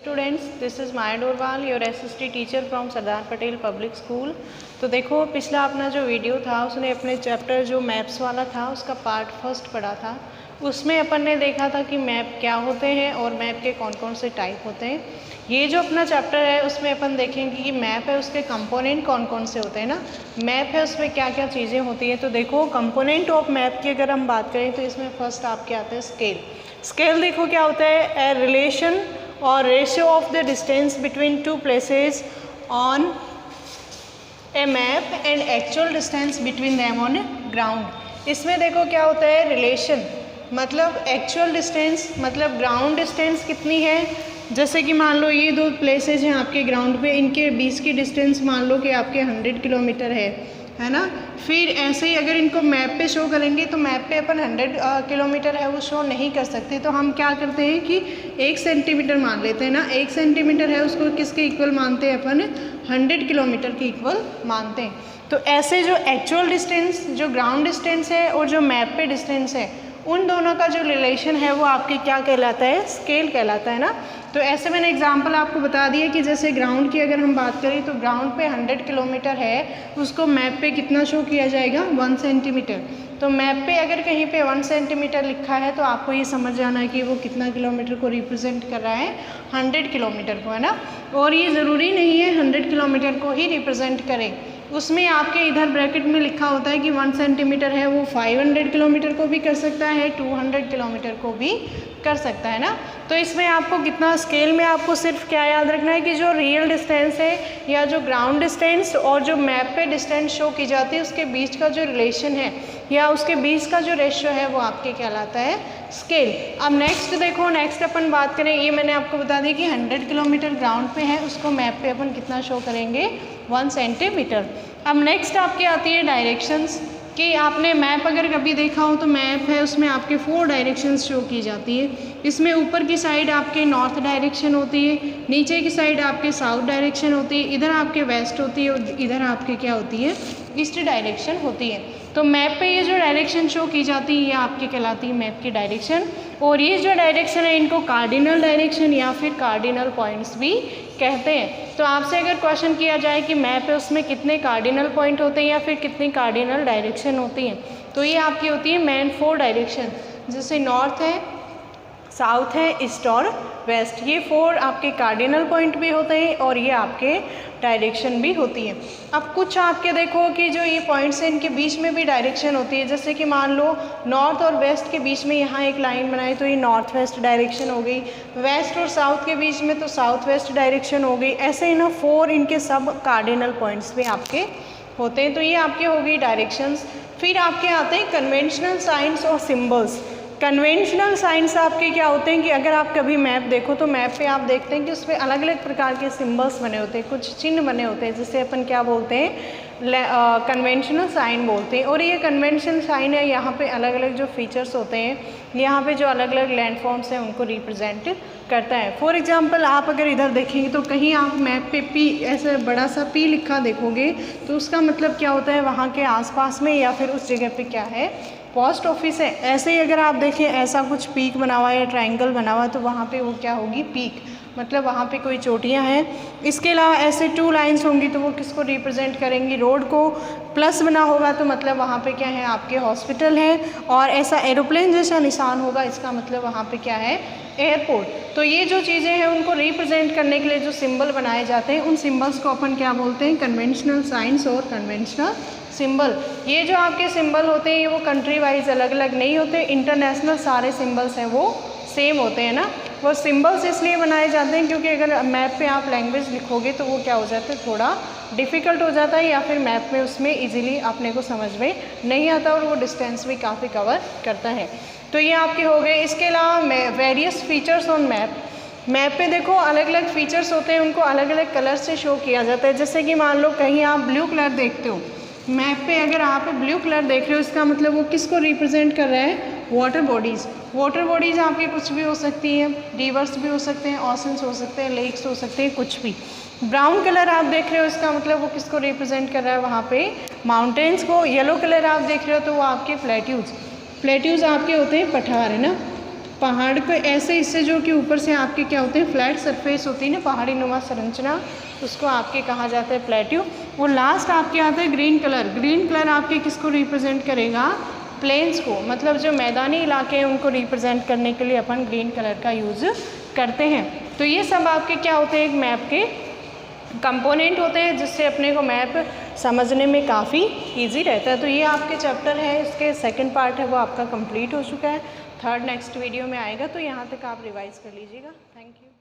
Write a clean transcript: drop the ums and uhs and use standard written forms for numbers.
Students, this is Maya Dorwal, your SST teacher from Sardar Patel public school. तो देखो, पिछला अपना जो वीडियो था उसने अपने चैप्टर जो मैप्स वाला था उसका पार्ट फर्स्ट पढ़ा था। उसमें अपन ने देखा था कि मैप क्या होते हैं और मैप के कौन कौन से टाइप होते हैं। ये जो अपना चैप्टर है उसमें अपन देखेंगे कि मैप है उसके कंपोनेंट कौन कौन से होते हैं ना। मैप है उसमें क्या क्या चीज़ें होती हैं। तो देखो, कंपोनेंट ऑफ मैप की अगर हम बात करें तो इसमें फर्स्ट आपके आते हैं स्केल। स्केल देखो क्या होता है, ए रिलेशन और ratio of the distance between two places on A map and actual distance between them on ground. इसमें देखो क्या होता है, रिलेशन मतलब एक्चुअल डिस्टेंस मतलब ग्राउंड डिस्टेंस कितनी है। जैसे कि मान लो ये दो प्लेसेस हैं आपके ग्राउंड पे, इनके बीच की डिस्टेंस मान लो कि आपके 100 किलोमीटर है ना। फिर ऐसे ही अगर इनको मैप पे शो करेंगे तो मैप पे अपन 100 किलोमीटर है वो शो नहीं कर सकते। तो हम क्या करते हैं कि 1 सेंटीमीटर मान लेते हैं ना। 1 सेंटीमीटर है उसको किसके इक्वल मानते हैं अपन, 100 किलोमीटर के इक्वल मानते हैं। तो ऐसे जो एक्चुअल डिस्टेंस, जो ग्राउंड डिस्टेंस है और जो मैप पे डिस्टेंस है, उन दोनों का जो रिलेशन है वो आपके क्या कहलाता है, स्केल कहलाता है ना। तो ऐसे मैंने एग्जांपल आपको बता दिया कि जैसे ग्राउंड की अगर हम बात करें तो ग्राउंड पे 100 किलोमीटर है, उसको मैप पे कितना शो किया जाएगा, 1 सेंटीमीटर। तो मैप पे अगर कहीं पे 1 सेंटीमीटर लिखा है तो आपको ये समझ जाना है कि वो कितना किलोमीटर को रिप्रेजेंट कर रहा है, 100 किलोमीटर को, है ना। और ये ज़रूरी नहीं है 100 किलोमीटर को ही रिप्रेजेंट करे, उसमें आपके इधर ब्रैकेट में लिखा होता है कि 1 सेंटीमीटर है वो 500 किलोमीटर को भी कर सकता है, 200 किलोमीटर को भी कर सकता है ना। तो इसमें आपको कितना स्केल में आपको सिर्फ क्या याद रखना है कि जो रियल डिस्टेंस है या जो ग्राउंड डिस्टेंस और जो मैप पे डिस्टेंस शो की जाती है उसके बीच का जो रिलेशन है या उसके बीच का जो रेशियो है वो आपके कहलाता है स्केल। अब नेक्स्ट देखो, नेक्स्ट अपन बात करें, ये मैंने आपको बता दी कि 100 किलोमीटर ग्राउंड पे है, उसको मैप पे अपन कितना शो करेंगे, 1 सेंटीमीटर। अब नेक्स्ट आपके आती है डायरेक्शंस, कि आपने मैप अगर कभी देखा हो तो मैप है उसमें आपके 4 डायरेक्शंस शो की जाती है। इसमें ऊपर की साइड आपके नॉर्थ डायरेक्शन होती है, नीचे की साइड आपके साउथ डायरेक्शन होती है, इधर आपके वेस्ट होती है और इधर आपके क्या होती है, ईस्ट डायरेक्शन होती है। तो मैप पे ये जो डायरेक्शन शो की जाती है ये आपकी कहलाती है मैप की डायरेक्शन। और ये जो डायरेक्शन है इनको कार्डिनल डायरेक्शन या फिर कार्डिनल पॉइंट्स भी कहते हैं। तो आपसे अगर क्वेश्चन किया जाए कि मैप है उसमें कितने कार्डिनल पॉइंट होते हैं या फिर कितनी कार्डिनल डायरेक्शन होती हैं, तो ये आपकी होती है मेन 4 डायरेक्शन, जैसे नॉर्थ है, साउथ है, ईस्ट और वेस्ट। ये 4 आपके कार्डिनल पॉइंट भी होते हैं और ये आपके डायरेक्शन भी होती है। अब कुछ आपके देखो कि जो ये पॉइंट्स हैं इनके बीच में भी डायरेक्शन होती है। जैसे कि मान लो नॉर्थ और वेस्ट के बीच में यहाँ एक लाइन बनाई तो ये नॉर्थ वेस्ट डायरेक्शन हो गई, वेस्ट और साउथ के बीच में तो साउथ वेस्ट डायरेक्शन हो गई। ऐसे ही ना 4 इनके सब कार्डिनल पॉइंट्स भी आपके होते हैं। तो ये आपके हो गई डायरेक्शंस। फिर आपके आते हैं कन्वेंशनल साइंस और सिम्बल्स। कन्वेंशनल साइंस आपके क्या होते हैं कि अगर आप कभी मैप देखो तो मैप पे आप देखते हैं कि उसमें अलग अलग प्रकार के सिंबल्स बने होते हैं, कुछ चिन्ह बने होते हैं, जिसे अपन क्या बोलते हैं, कन्वेंशनल साइन बोलते हैं। और ये कन्वेंशनल साइन है, यहाँ पे अलग अलग जो फीचर्स होते हैं, यहाँ पे जो अलग अलग लैंडफॉर्म्स हैं उनको रिप्रेजेंट करता है। फॉर एग्जांपल आप अगर इधर देखेंगे तो कहीं आप मैप पे पी ऐसे बड़ा सा पी लिखा देखोगे तो उसका मतलब क्या होता है, वहाँ के आसपास में या फिर उस जगह पे क्या है, पोस्ट ऑफिस है। ऐसे ही अगर आप देखें ऐसा कुछ पीक बना हुआ है या ट्रायंगल बना हुआ है तो वहाँ पे वो क्या होगी, पीक, मतलब वहाँ पे कोई चोटियाँ हैं। इसके अलावा ऐसे 2 लाइंस होंगी तो वो किसको रिप्रेजेंट करेंगी, रोड को। प्लस बना होगा तो मतलब वहाँ पे क्या है, आपके हॉस्पिटल है। और ऐसा एरोप्लेन जैसा निशान होगा, इसका मतलब वहाँ पे क्या है, एयरपोर्ट। तो ये जो चीज़ें हैं उनको रिप्रेजेंट करने के लिए जो सिंबल बनाए जाते हैं उन सिंबल्स को अपन क्या बोलते हैं, कन्वेंशनल साइंस और कन्वेंशनल सिंबल। ये जो आपके सिंबल होते हैं ये वो कंट्री वाइज अलग अलग नहीं होते, इंटरनेशनल सारे सिंबल्स हैं वो सेम होते हैं ना। वो सिंबल्स इसलिए बनाए जाते हैं क्योंकि अगर मैप पे आप लैंग्वेज लिखोगे तो वो क्या हो जाता है, थोड़ा डिफ़िकल्ट हो जाता है या फिर मैप में उसमें इजीली अपने को समझ में नहीं आता और वो डिस्टेंस भी काफ़ी कवर करता है। तो ये आपके हो गए। इसके अलावा various features on map. Map पे देखो अलग अलग फीचर्स होते हैं, उनको अलग अलग कलर से शो किया जाता है। जैसे कि मान लो कहीं आप ब्लू कलर देखते हो मैप पे, अगर आप ब्लू कलर देख रहे हो इसका मतलब वो किसको रिप्रेजेंट कर रहा है, वाटर बॉडीज़। वाटर बॉडीज़ आपके कुछ भी हो सकती है, रिवर्स भी हो सकते हैं, ओशंस हो सकते हैं, लेक्स हो सकते हैं, कुछ भी। ब्राउन कलर आप देख रहे हो इसका मतलब वो किसको रिप्रेजेंट कर रहा है, वहाँ पे माउंटेन्स को। येलो कलर आप देख रहे हो तो वो आपके प्लेट्यूज आपके होते हैं पठार, है ना। पहाड़ को ऐसे हिस्से जो कि ऊपर से आपके क्या होते हैं, फ्लैट सरफेस होती है ना, पहाड़ी नुमा संरचना, उसको आपके कहा जाता है प्लेट्यू। वो लास्ट आपके आता है ग्रीन कलर। ग्रीन कलर आपके किसको रिप्रेजेंट करेगा, प्लेन्स को, मतलब जो मैदानी इलाके हैं उनको रिप्रेजेंट करने के लिए अपन ग्रीन कलर का यूज़ करते हैं। तो ये सब आपके क्या होते हैं, एक मैप के कंपोनेंट होते हैं, जिससे अपने को मैप समझने में काफ़ी इजी रहता है। तो ये आपके चैप्टर है, इसके सेकंड पार्ट है वो आपका कंप्लीट हो चुका है। थर्ड नेक्स्ट वीडियो में आएगा, तो यहाँ तक आप रिवाइज कर लीजिएगा। Thank you.